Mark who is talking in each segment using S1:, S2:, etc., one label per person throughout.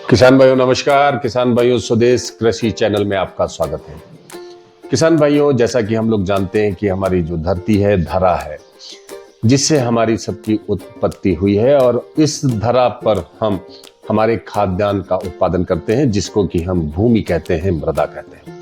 S1: किसान भाइयों नमस्कार। किसान भाइयों स्वदेश कृषि चैनल में आपका स्वागत है। किसान भाइयों, जैसा कि हम लोग जानते हैं कि हमारी जो धरती है धरा है, जिससे हमारी सबकी उत्पत्ति हुई है, और इस धरा पर हम हमारे खाद्यान्न का उत्पादन करते हैं, जिसको कि हम भूमि कहते हैं, मृदा कहते हैं।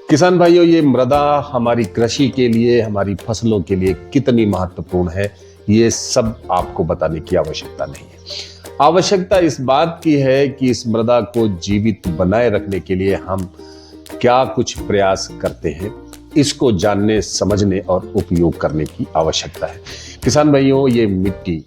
S1: किसान भाइयों, ये मृदा हमारी कृषि के लिए, हमारी फसलों के लिए कितनी महत्वपूर्ण है, ये सब आपको बताने की आवश्यकता नहीं है। आवश्यकता इस बात की है कि इस मृदा को जीवित बनाए रखने के लिए हम क्या कुछ प्रयास करते हैं, इसको जानने, समझने और उपयोग करने की आवश्यकता है। किसान भाइयों, ये मिट्टी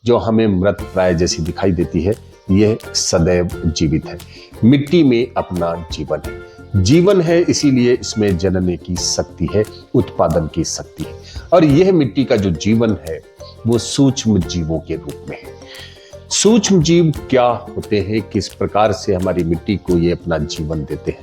S1: जो हमें मृत प्राय जैसी दिखाई देती है, यह सदैव जीवित है। मिट्टी में अपना जीवन है, जीवन है, इसीलिए इसमें जनने की शक्ति है, उत्पादन की शक्ति है। और यह मिट्टी का जो जीवन है वो सूक्ष्म जीवों के रूप में है। सूक्ष्म जीव क्या होते हैं, किस प्रकार से हमारी मिट्टी को ये अपना जीवन देते हैं,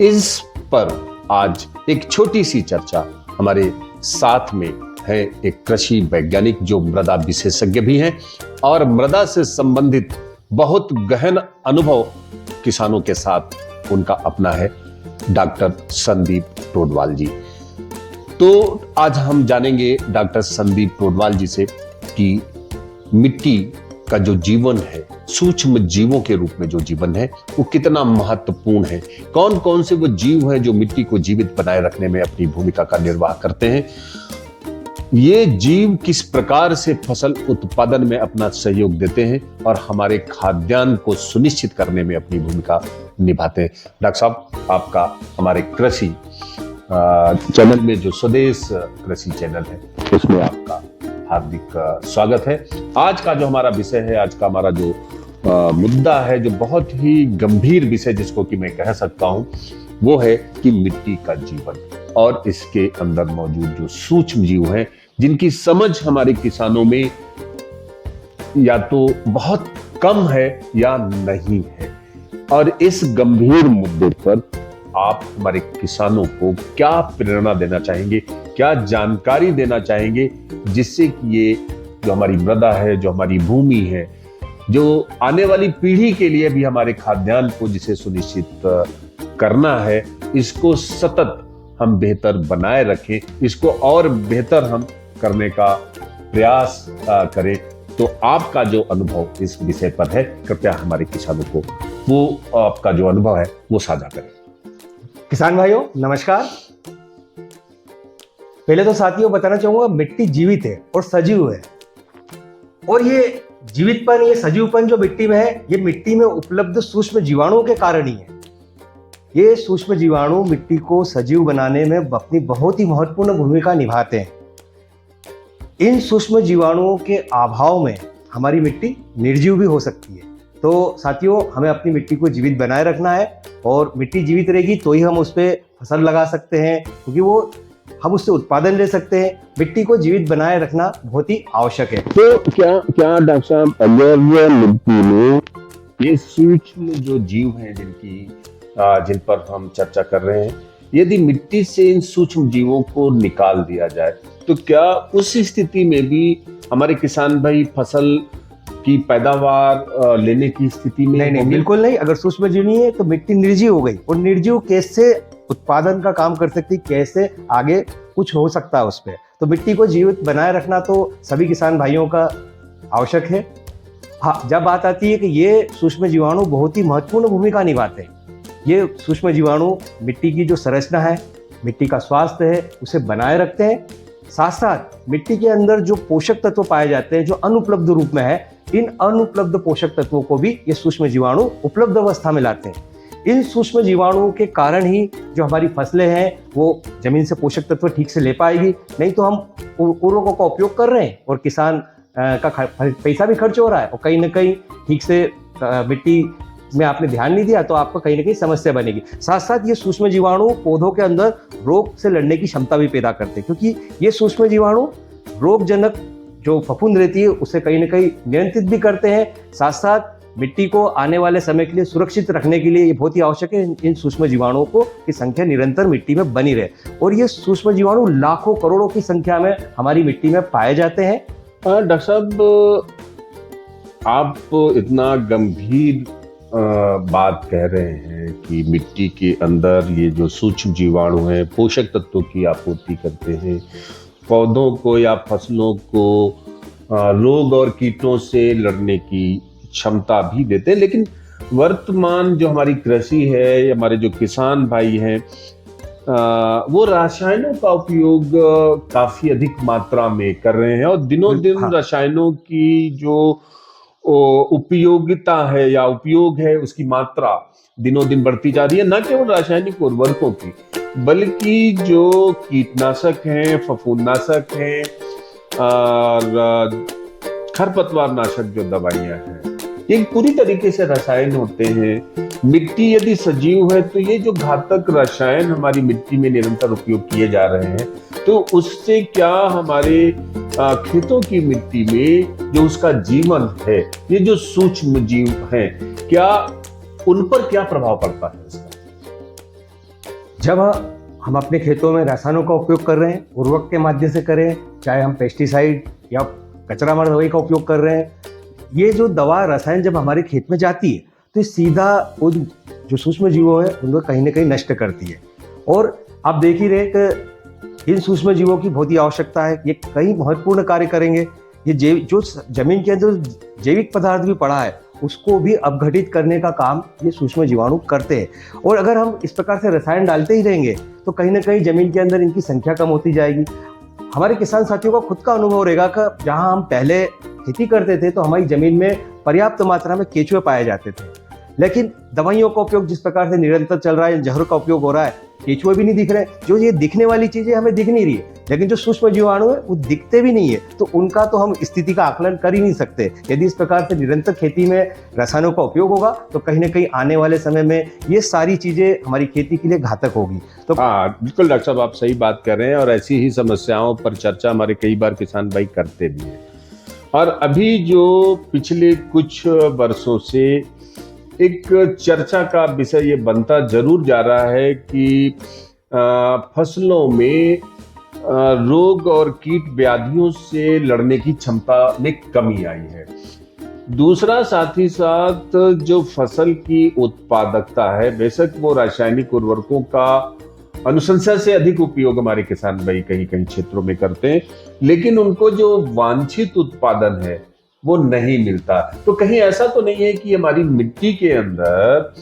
S1: इस पर आज एक छोटी सी चर्चा हमारे साथ में है। एक कृषि वैज्ञानिक जो मृदा विशेषज्ञ भी हैं और मृदा से संबंधित बहुत गहन अनुभव किसानों के साथ उनका अपना है, डॉक्टर संदीप टोडवाल जी। तो आज हम जानेंगे डॉक्टर संदीप टोडवाल जी से कि मिट्टी का जो जीवन है, सूक्ष्म जीवों के रूप में जो जीवन है, वो कितना महत्वपूर्ण है। कौन कौन से वो जीव हैं जो मिट्टी को जीवित बनाए रखने में अपनी भूमिका का निर्वाह करते हैं। ये जीव किस प्रकार से फसल उत्पादन में अपना सहयोग देते हैं और हमारे खाद्यान्न को सुनिश्चित करने में अपनी भूमिका निभाते हैं। डॉक्टर साहब, आपका हमारे कृषि चैनल में, जो स्वदेश कृषि चैनल है, उसमें आपका हार्दिक स्वागत है। आज का जो हमारा विषय है, आज का हमारा जो मुद्दा है, जो बहुत ही गंभीर विषय जिसको कि मैं कह सकता हूं, वो है कि मिट्टी का जीवन और इसके अंदर मौजूद जो सूक्ष्म जीव हैं, जिनकी समझ हमारे किसानों में या तो बहुत कम है या नहीं है। और इस गंभीर मुद्दे पर आप हमारे किसानों को क्या प्रेरणा देना चाहेंगे, क्या जानकारी देना चाहेंगे, जिससे कि ये जो हमारी मृदा है, जो हमारी भूमि है, जो आने वाली पीढ़ी के लिए भी हमारे खाद्यान्न को जिसे सुनिश्चित करना है, इसको सतत हम बेहतर बनाए रखें, इसको और बेहतर हम करने का प्रयास करें। तो आपका जो अनुभव इस विषय पर है, कृपया हमारे किसानों को वो आपका जो अनुभव है वो साझा करें।
S2: किसान भाइयों नमस्कार। पहले तो साथियों बताना चाहूंगा, मिट्टी जीवित है और सजीव है, और ये जीवितपन, ये सजीवपन जो मिट्टी में है, ये मिट्टी में उपलब्ध सूक्ष्म जीवाणुओं के कारण ही है। ये सूक्ष्म जीवाणु मिट्टी को सजीव बनाने में अपनी बहुत ही महत्वपूर्ण भूमिका निभाते हैं। इन सूक्ष्म जीवाणुओं के अभाव में हमारी मिट्टी निर्जीव भी हो सकती है। तो साथियों, हमें अपनी मिट्टी को जीवित बनाए रखना है, और मिट्टी जीवित रहेगी तो ही हम उस पर फसल लगा सकते हैं, क्योंकि वो हम उससे उत्पादन ले सकते हैं। मिट्टी को जीवित बनाए रखना बहुत ही आवश्यक है।
S1: तो क्या डॉक्टर साहब, अगर मिट्टी में ये सूक्ष्म जो जीव हैं जिन पर हम चर्चा कर रहे हैं, यदि मिट्टी से इन सूक्ष्म जीवों को निकाल दिया जाए, तो क्या उस स्थिति में भी हमारे किसान भाई फसल की पैदावार लेने की स्थिति में?
S2: नहीं, बिल्कुल नहीं। अगर सूक्ष्म जीव नहीं है तो मिट्टी निर्जीव हो गई, और निर्जीव कैसे उत्पादन का काम कर सकती, कैसे आगे कुछ हो सकता है उस पर। तो मिट्टी को जीवित बनाए रखना तो सभी किसान भाइयों का आवश्यक है। हाँ, जब बात आती है कि ये सूक्ष्म जीवाणु बहुत ही महत्वपूर्ण भूमिका निभाते हैं। ये सूक्ष्म जीवाणु मिट्टी की जो संरचना है, मिट्टी का स्वास्थ्य है, उसे बनाए रखते हैं। साथ साथ मिट्टी के अंदर जो पोषक तत्व पाए जाते हैं, जो अनुपलब्ध रूप में है, इन अनुपलब्ध पोषक तत्वों को भी ये सूक्ष्म जीवाणु उपलब्ध अवस्था में लाते हैं। इन सूक्ष्म जीवाणुओं के कारण ही जो हमारी फसलें हैं वो जमीन से पोषक तत्व ठीक से ले पाएगी। नहीं तो हम उर्वरकों का उपयोग कर रहे हैं और किसान का पैसा भी खर्च हो रहा है, और कहीं ना कहीं ठीक से मिट्टी में आपने ध्यान नहीं दिया तो आपको कहीं ना कहीं समस्या बनेगी। साथ साथ ये सूक्ष्म जीवाणु पौधों के अंदर रोग से लड़ने की क्षमता भी पैदा करते हैं, क्योंकि ये सूक्ष्म जीवाणु रोगजनक जो फफूंद रहती है उसे कहीं ना कहीं नियंत्रित भी करते हैं। साथ साथ मिट्टी को आने वाले समय के लिए सुरक्षित रखने के लिए ये बहुत ही आवश्यक है इन सूक्ष्म जीवाणुओं की संख्या निरंतर मिट्टी में बनी रहे। और ये सूक्ष्म जीवाणु लाखों करोड़ों की संख्या में हमारी मिट्टी में पाए जाते हैं।
S1: डॉक्टर साहब, आप इतना गंभीर बात कह रहे हैं कि मिट्टी के अंदर ये जो सूक्ष्म जीवाणु हैं पोषक तत्वों की आपूर्ति करते हैं, पौधों को या फसलों को रोग और कीटों से लड़ने की क्षमता भी देते हैं, लेकिन वर्तमान जो हमारी कृषि है, हमारे जो किसान भाई हैं, वो रसायनों का उपयोग काफी अधिक मात्रा में कर रहे हैं और दिनों दिन
S2: हाँ।
S1: रसायनों की जो उपयोगिता है या उपयोग है उसकी मात्रा दिनों दिन बढ़ती जा रही है, न केवल रासायनिक उर्वरकों की बल्कि जो कीटनाशक हैं, फफूंदनाशक हैं और खरपतवार नाशक जो दवाइयां हैं, ये पूरी तरीके से रसायन होते हैं। मिट्टी यदि सजीव है तो ये जो घातक रसायन हमारी मिट्टी में निरंतर उपयोग किए जा रहे हैं, तो उससे क्या हमारे खेतों की मिट्टी में जो उसका जीवन है, ये जो सूक्ष्म जीव हैं, क्या उन पर क्या प्रभाव पड़ता है इसका?
S2: जब हम अपने खेतों में रसायनों का उपयोग कर रहे हैं, उर्वरक के माध्यम से करें, चाहे हम पेस्टिसाइड या कचरा मार दवाई का उपयोग कर रहे हैं, ये जो दवा रसायन जब हमारे खेत में जाती है तो ये सीधा उन जो सूक्ष्म जीवों हैं उनको कहीं ना कहीं नष्ट करती है। और आप देख ही रहे कि इन सूक्ष्म जीवों की बहुत ही आवश्यकता है, ये कई महत्वपूर्ण कार्य करेंगे। ये जो जमीन के अंदर जैविक पदार्थ भी पड़ा है उसको भी अपघटित करने का काम ये सूक्ष्म जीवाणु करते हैं। और अगर हम इस प्रकार से रसायन डालते ही रहेंगे तो कहीं ना कहीं जमीन के अंदर इनकी संख्या कम होती जाएगी। हमारे किसान साथियों का खुद का अनुभव रहेगा कि जहां हम पहले खेती करते थे तो हमारी जमीन में पर्याप्त मात्रा में केंचुए पाए जाते थे, लेकिन दवाइयों का उपयोग जिस प्रकार से निरंतर चल रहा है, जहर का उपयोग हो रहा है, केंचुए भी नहीं दिख रहे। जो ये दिखने वाली चीजें हमें दिख नहीं रही है, लेकिन जो सूक्ष्म जीवाणु है वो दिखते भी नहीं है, तो उनका तो हम स्थिति का आकलन कर ही नहीं सकते। यदि इस प्रकार से निरंतर खेती में रसायनों का उपयोग होगा तो कहीं ना कहीं आने वाले समय में ये सारी चीजें हमारी खेती के लिए घातक होगी। तो
S1: हाँ, बिल्कुल डॉक्टर साहब, आप सही बात कर रहे हैं और ऐसी ही समस्याओं पर चर्चा हमारे कई बार किसान भाई करते भी हैं। और अभी जो पिछले कुछ वर्षों से एक चर्चा का विषय ये बनता जरूर जा रहा है कि फसलों में रोग और कीट व्याधियों से लड़ने की क्षमता में कमी आई है। दूसरा, साथ ही साथ जो फसल की उत्पादकता है, बेशक वो रासायनिक उर्वरकों का अनुशंसा से अधिक उपयोग हमारे किसान भाई कहीं कहीं क्षेत्रों में करते हैं, लेकिन उनको जो वांछित उत्पादन है वो नहीं मिलता। तो कहीं ऐसा तो नहीं है कि हमारी मिट्टी के अंदर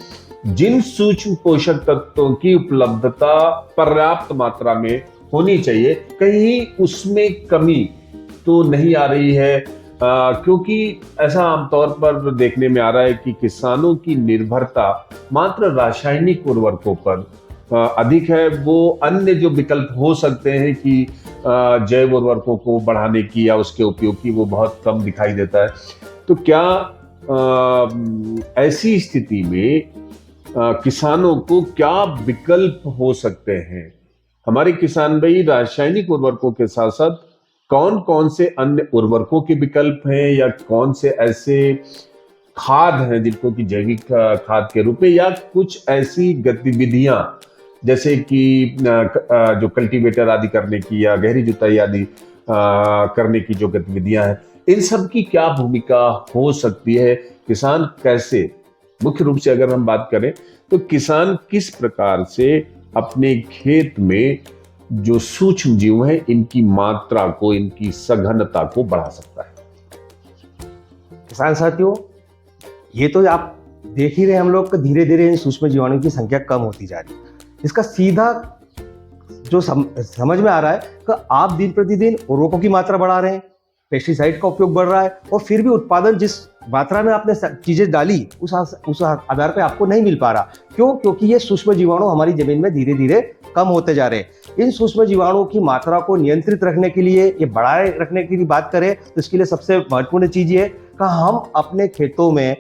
S1: जिन सूक्ष्म पोषक तत्वों की उपलब्धता पर्याप्त मात्रा में होनी चाहिए, कहीं उसमें कमी तो नहीं आ रही है? क्योंकि ऐसा आमतौर पर देखने में आ रहा है कि किसानों की निर्भरता मात्र रासायनिक उर्वरकों पर अधिक है। वो अन्य जो विकल्प हो सकते हैं कि जैव उर्वरकों को बढ़ाने की या उसके उपयोग की, वो बहुत कम दिखाई देता है। तो क्या ऐसी स्थिति में किसानों को क्या विकल्प हो सकते हैं? हमारे किसान भाई रासायनिक उर्वरकों के साथ साथ कौन कौन से अन्य उर्वरकों के विकल्प हैं या कौन से ऐसे खाद हैं जिनको कि जैविक खाद के रूप में, या कुछ ऐसी गतिविधियां जैसे कि जो कल्टीवेटर आदि करने की या गहरी जुताई आदि करने की जो गतिविधियां हैं, इन सब की क्या भूमिका हो सकती है? किसान कैसे, मुख्य रूप से अगर हम बात करें तो किसान किस प्रकार से अपने खेत में जो सूक्ष्म जीव हैं इनकी मात्रा को, इनकी सघनता को बढ़ा सकता है?
S2: किसान साथियों, ये तो आप देख ही रहे हम लोग धीरे धीरे इन सूक्ष्म जीवाणु की संख्या कम होती जा रही है। इसका सीधा जो समझ में आ रहा है कि आप दिन प्रतिदिन उर्वरकों की मात्रा बढ़ा रहे हैं, पेस्टिसाइड का उपयोग बढ़ रहा है, और फिर भी उत्पादन जिस मात्रा में आपने चीजें डाली उस आधार पे आपको नहीं मिल पा रहा। क्यों? क्योंकि ये सूक्ष्म जीवाणु हमारी जमीन में धीरे धीरे कम होते जा रहे हैं। इन सूक्ष्म जीवाणुओं की मात्रा को नियंत्रित रखने के लिए, ये बढ़ाए रखने की बात करें तो इसके लिए सबसे महत्वपूर्ण चीज ये कि हम अपने खेतों में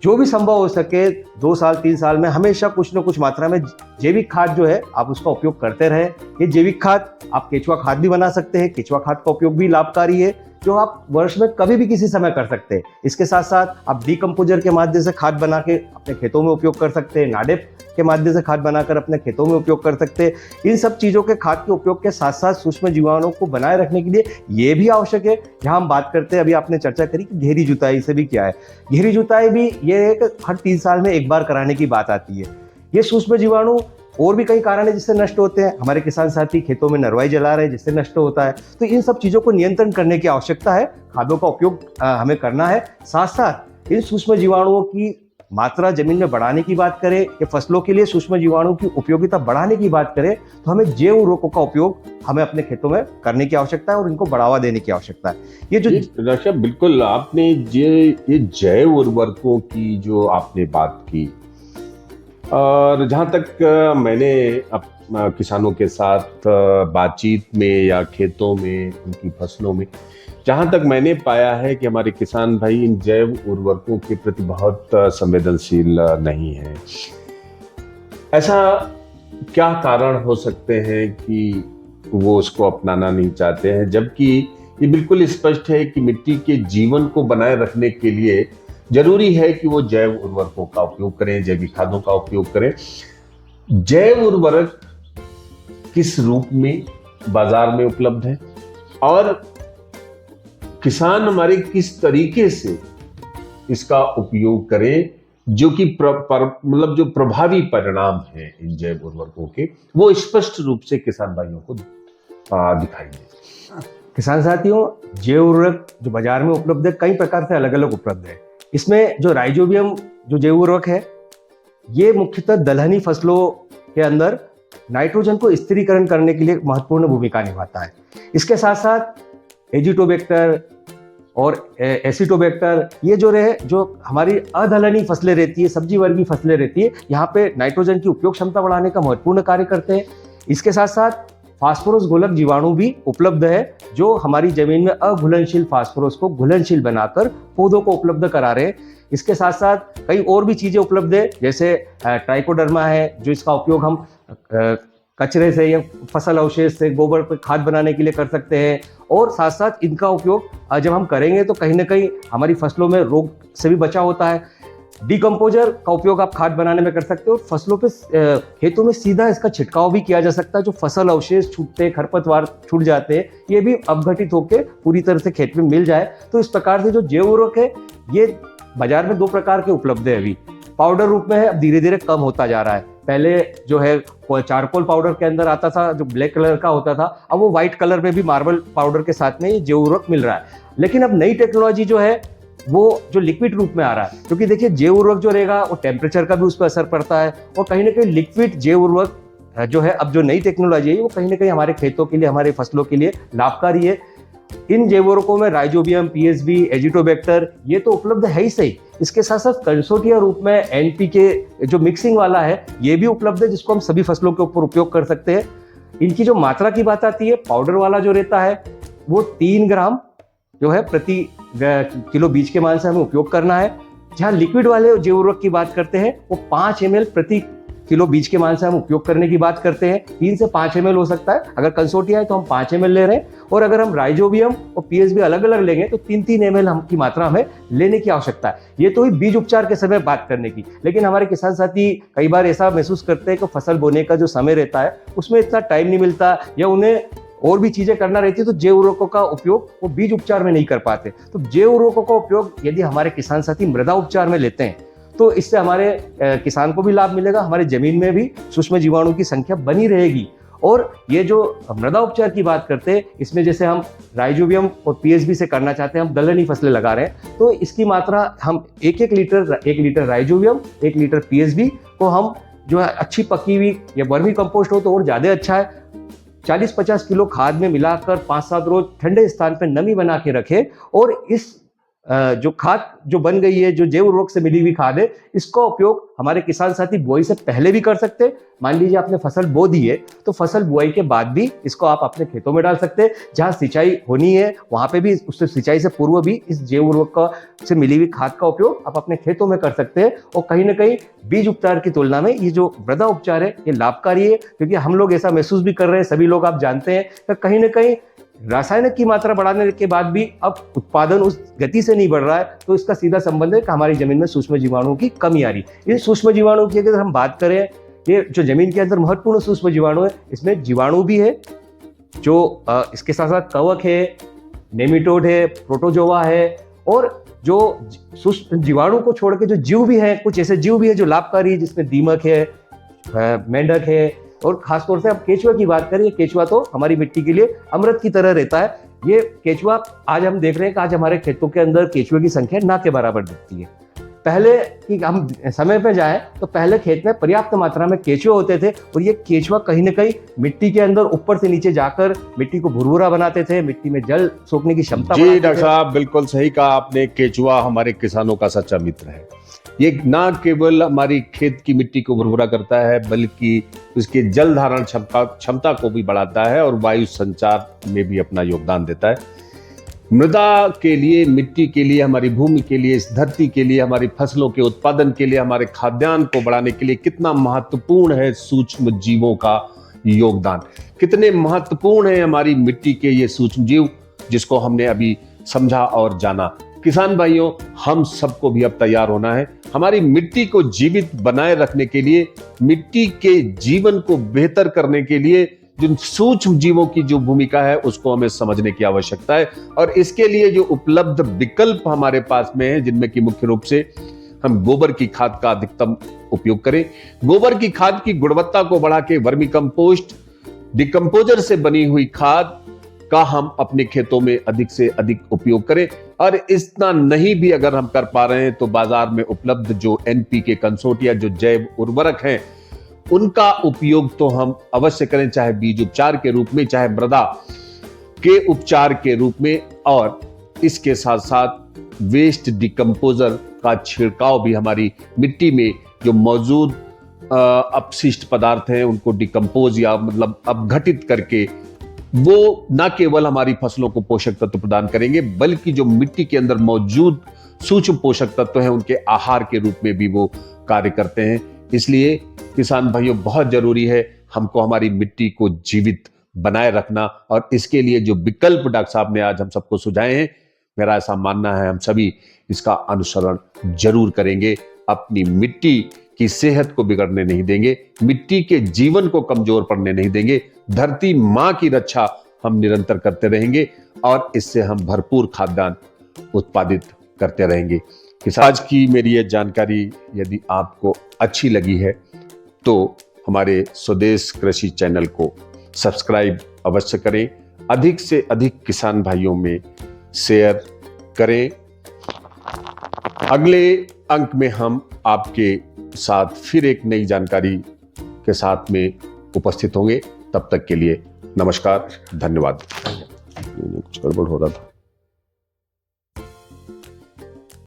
S2: जो भी संभव हो सके 2 साल 3 साल में हमेशा कुछ न कुछ मात्रा में जैविक खाद जो है आप उसका उपयोग करते रहें। ये जैविक खाद आप केचुआ खाद भी बना सकते हैं, केचुआ खाद का उपयोग भी लाभकारी है। जो आप वर्ष में कभी भी किसी समय कर सकते हैं। इसके साथ साथ आप डीकम्पोजर के माध्यम से खाद बना के अपने खेतों में उपयोग कर सकते हैं, नाडेप के माध्यम से खाद बनाकर अपने खेतों में उपयोग कर सकते हैं। इन सब चीज़ों के खाद के उपयोग के साथ साथ सूक्ष्म जीवाणुओं को बनाए रखने के लिए ये भी आवश्यक है। यहाँ हम बात करते हैं, अभी आपने चर्चा करी कि गहरी जुताई से भी क्या है। गहरी जुताई भी ये एक हर 3 साल में एक बार कराने की बात आती है। ये सूक्ष्म जीवाणु और भी कई कारण है जिससे नष्ट होते हैं। हमारे किसान साथी खेतों में नरवाई जला रहे हैं जिससे नष्ट होता है। तो इन सब चीज़ों को नियंत्रण करने की आवश्यकता है, खादों का उपयोग हमें करना है। साथ साथ इन सूक्ष्म जीवाणुओं की मात्रा जमीन में बढ़ाने की बात करें या फसलों के लिए सूक्ष्म जीवाणु की उपयोगिता बढ़ाने की बात करें तो हमें जैव उर्वरकों का उपयोग हमें अपने खेतों में करने की आवश्यकता है और इनको बढ़ावा देने की आवश्यकता है। ये जो
S1: डॉक्टर साहब, बिल्कुल आपने ये जैव उर्वरकों की जो आपने बात की, और जहाँ तक मैंने किसानों के साथ बातचीत में या खेतों में उनकी फसलों में जहाँ तक मैंने पाया है कि हमारे किसान भाई इन जैव उर्वरकों के प्रति बहुत संवेदनशील नहीं है। ऐसा क्या कारण हो सकते हैं कि वो उसको अपनाना नहीं चाहते हैं, जबकि ये बिल्कुल स्पष्ट है कि मिट्टी के जीवन को बनाए रखने के लिए जरूरी है कि वो जैव उर्वरकों का उपयोग करें, जैविक खादों का उपयोग करें। जैव उर्वरक किस रूप में बाजार में उपलब्ध है और किसान हमारे किस तरीके से इसका उपयोग करें जो कि मतलब जो प्रभावी परिणाम है इन जैव उर्वरकों के, वो स्पष्ट रूप से किसान भाइयों को दिखाई दे।
S2: किसान साथियों, जैव उर्वरक जो बाजार में उपलब्ध है कई प्रकार से अलग अलग उपलब्ध है। इसमें जो राइजोबियम जो जैव उर्वरक है ये मुख्यतः दलहनी फसलों के अंदर नाइट्रोजन को स्थिरीकरण करने के लिए महत्वपूर्ण भूमिका निभाता है। इसके साथ साथ एजिटोबैक्टर और एसिटोबैक्टर ये जो हमारी अदलहनी फसलें रहती है, सब्जी वर्गीय फसलें रहती है, यहाँ पे नाइट्रोजन की उपयोग क्षमता बढ़ाने का महत्वपूर्ण कार्य करते हैं। इसके साथ साथ फास्फोरस गोलक जीवाणु भी उपलब्ध है जो हमारी जमीन में अघुलनशील फास्फोरस को घुलनशील बनाकर पौधों को उपलब्ध करा रहे हैं। इसके साथ साथ कई और भी चीजें उपलब्ध है, जैसे ट्राइकोडर्मा है जो इसका उपयोग हम कचरे से या फसल अवशेष से गोबर पर खाद बनाने के लिए कर सकते हैं। और साथ साथ इनका उपयोग जब हम करेंगे तो कहीं ना कहीं हमारी फसलों में रोग से भी बचाव होता है। डीकम्पोजर का उपयोग आप खाद बनाने में कर सकते हो और फसलों पे खेतों में सीधा इसका छिड़काव भी किया जा सकता है। जो फसल अवशेष छूटते, खरपतवार छूट जाते हैं, ये भी अपघटित होकर पूरी तरह से खेत में मिल जाए। तो इस प्रकार से जो जैव उर्वरक है ये बाजार में 2 प्रकार के उपलब्ध है। अभी पाउडर रूप में है, अब धीरे धीरे कम होता जा रहा है। पहले जो है चारकोल पाउडर के अंदर आता था जो ब्लैक कलर का होता था, अब वो व्हाइट कलर में भी मार्बल पाउडर के साथ में ये जैव उर्वरक मिल रहा है। लेकिन अब नई टेक्नोलॉजी जो है वो जो लिक्विड रूप में आ रहा है, क्योंकि देखिए जैव उर्वरक जो रहेगा वो टेम्परेचर का भी उस पर असर पड़ता है और कहीं ना कहीं लिक्विड जैव उर्वरक जो है अब जो नई टेक्नोलॉजी है वो कहीं ना कहीं हमारे खेतों के लिए, हमारे फसलों के लिए लाभकारी है। इन जैव उर्वरकों में राइजोबियम, पीएसबी, एजिटोबैक्टर ये तो उपलब्ध है ही सही, इसके साथ साथ कंसोर्टिया रूप में एनपीके जो मिक्सिंग वाला है ये भी उपलब्ध है जिसको हम सभी फसलों के ऊपर उपयोग कर सकते हैं। इनकी जो मात्रा की बात आती है, पाउडर वाला जो रहता है वो 3 ग्राम जो है प्रति किलो बीज के मान से हमें उपयोग करना है। जहाँ लिक्विड वाले जैव उर्वरक की बात करते हैं वो 5 ml प्रति किलो बीज के मान से हम उपयोग करने की बात करते हैं। 3 से 5 ml हो सकता है, अगर कंसोर्टिया है तो हम 5 ml ले रहे हैं, और अगर हम राइजोबियम और पीएसबी अलग अलग लेंगे तो 3-3 ml की मात्रा हमें लेने की आवश्यकता है। ये तो ही बीज उपचार के समय बात करने की। लेकिन हमारे किसान साथी कई बार ऐसा महसूस करते हैं कि फसल बोने का जो समय रहता है उसमें इतना टाइम नहीं मिलता या उन्हें और भी चीजें करना रहती है, तो जैव उर्वरकों का उपयोग वो बीज उपचार में नहीं कर पाते। तो जैव उर्वरकों का उपयोग यदि हमारे किसान साथी मृदा उपचार में लेते हैं तो इससे हमारे किसान को भी लाभ मिलेगा, हमारे जमीन में भी सूक्ष्म जीवाणु की संख्या बनी रहेगी। और ये जो मृदा उपचार की बात करते हैं इसमें जैसे हम राइजोबियम और पीएसबी से करना चाहते हैं, हम दलहनी फसलें लगा रहे हैं, तो इसकी मात्रा हम 1 लीटर राइजोबियम 1 लीटर पीएसबी को हम जो है अच्छी पकी हुई या वर्मी कंपोस्ट हो तो और ज्यादा अच्छा है, 40-50 किलो खाद में मिलाकर 5-7 रोज ठंडे स्थान पर नमी बना के रखे। और इस जो खाद जो बन गई है, जो जैव उर्वरक से मिली हुई खाद है, इसका उपयोग हमारे किसान साथी बुआई से पहले भी कर सकते हैं। मान लीजिए आपने फसल बो दी है तो फसल बुआई के बाद भी इसको आप अपने खेतों में डाल सकते हैं। जहाँ सिंचाई होनी है वहां पे भी, उससे सिंचाई से पूर्व भी इस जैव उर्वरक से मिली हुई खाद का उपयोग आप अपने खेतों में कर सकते हैं। और कहीं ना कहीं बीज उपचार की तुलना में ये जो मृदा उपचार है ये लाभकारी है, क्योंकि हम लोग ऐसा महसूस भी कर रहे हैं, सभी लोग आप जानते हैं कि कहीं ना कहीं रासायनिक की मात्रा बढ़ाने के बाद भी अब उत्पादन उस गति से नहीं बढ़ रहा है, तो इसका सीधा संबंध है कि हमारी जमीन में सूक्ष्म जीवाणुओं की कमी आ रही है। इन सूक्ष्म जीवाणुओं की अगर हम बात करें, ये जो जमीन के अंदर महत्वपूर्ण सूक्ष्म जीवाणु है, इसमें जीवाणु भी है, जो इसके साथ साथ कवक है, नेमिटोड है, प्रोटोजोआ है, और जो सूक्ष्म जीवाणु को छोड़ के जो जीव भी है, कुछ ऐसे जीव भी है जो लाभकारी है, जिसमें दीमक है, मेंढक है, और खासतौर से अब केचुआ की बात करें, केचुआ तो हमारी मिट्टी के लिए अमृत की तरह रहता है। ये केचुआ आज हम देख रहे हैं कि आज हमारे खेतों के अंदर केचुए की संख्या ना के बराबर दिखती है। पहले की हम समय पे जाएं तो पहले खेत में पर्याप्त मात्रा में केचुए होते थे, और ये केचुआ कहीं ना कहीं मिट्टी के अंदर ऊपर से नीचे जाकर मिट्टी को भुरभुरा बनाते थे, मिट्टी में जल सोखने की क्षमता।
S1: जी डॉक्टर साहब, बिल्कुल सही कहा आपने। केचुआ हमारे किसानों का सच्चा मित्र है। ये ना केवल हमारी खेत की मिट्टी को भुरभुरा करता है, बल्कि उसके जल धारण क्षमता को भी बढ़ाता है और वायु संचार में भी अपना योगदान देता है। मृदा के लिए, मिट्टी के लिए, हमारी भूमि के लिए, इस धरती के लिए, हमारी फसलों के उत्पादन के लिए, हमारे खाद्यान्न को बढ़ाने के लिए कितना महत्वपूर्ण है सूक्ष्म जीवों का योगदान। कितने महत्वपूर्ण है हमारी मिट्टी के ये सूक्ष्म जीव, जिसको हमने अभी समझा और जाना। किसान भाइयों, हम सबको भी अब तैयार होना है। हमारी मिट्टी को जीवित बनाए रखने के लिए, मिट्टी के जीवन को बेहतर करने के लिए जिन सूक्ष्म जीवों की जो भूमिका है, उसको हमें समझने की आवश्यकता है। और इसके लिए जो उपलब्ध विकल्प हमारे पास में है, जिनमें कि मुख्य रूप से हम गोबर की खाद का अधिकतम उपयोग करें। गोबर की खाद की गुणवत्ता को बढ़ा के वर्मी कंपोस्ट, डिकम्पोजर से बनी हुई खाद का हम अपने खेतों में अधिक से अधिक उपयोग करें। और इतना नहीं भी अगर हम कर पा रहे हैं, तो बाजार में उपलब्ध जो NPK कंसोर्टिया, जो जैव उर्वरक हैं, उनका उपयोग तो हम अवश्य करें, चाहे बीज उपचार के रूप में, चाहे मृदा के उपचार के रूप में। और इसके साथ साथ वेस्ट डिकम्पोजर का छिड़काव भी हमारी मिट्टी में जो मौजूद अपशिष्ट पदार्थ हैं, उनको डिकम्पोज या मतलब अपघटित करके वो न केवल हमारी फसलों को पोषक तत्व प्रदान करेंगे, बल्कि जो मिट्टी के अंदर मौजूद सूक्ष्म पोषक तत्व हैं, उनके आहार के रूप में भी वो कार्य करते हैं। इसलिए किसान भाइयों, बहुत जरूरी है हमको हमारी मिट्टी को जीवित बनाए रखना। और इसके लिए जो विकल्प डॉक्टर साहब ने आज हम सबको सुझाए हैं, मेरा ऐसा मानना है हम सभी इसका अनुसरण जरूर करेंगे। अपनी मिट्टी की सेहत को बिगड़ने नहीं देंगे, मिट्टी के जीवन को कमजोर पड़ने नहीं देंगे। धरती मां की रक्षा हम निरंतर करते रहेंगे और इससे हम भरपूर खाद्यान्न उत्पादित करते रहेंगे। आज की मेरी ये जानकारी यदि आपको अच्छी लगी है, तो हमारे स्वदेश कृषि चैनल को सब्सक्राइब अवश्य करें, अधिक से अधिक किसान भाइयों में शेयर करें। अगले अंक में हम आपके साथ फिर एक नई जानकारी के साथ में उपस्थित होंगे। तब तक के लिए नमस्कार, धन्यवाद। कुछ गड़बड़ हो रहा था।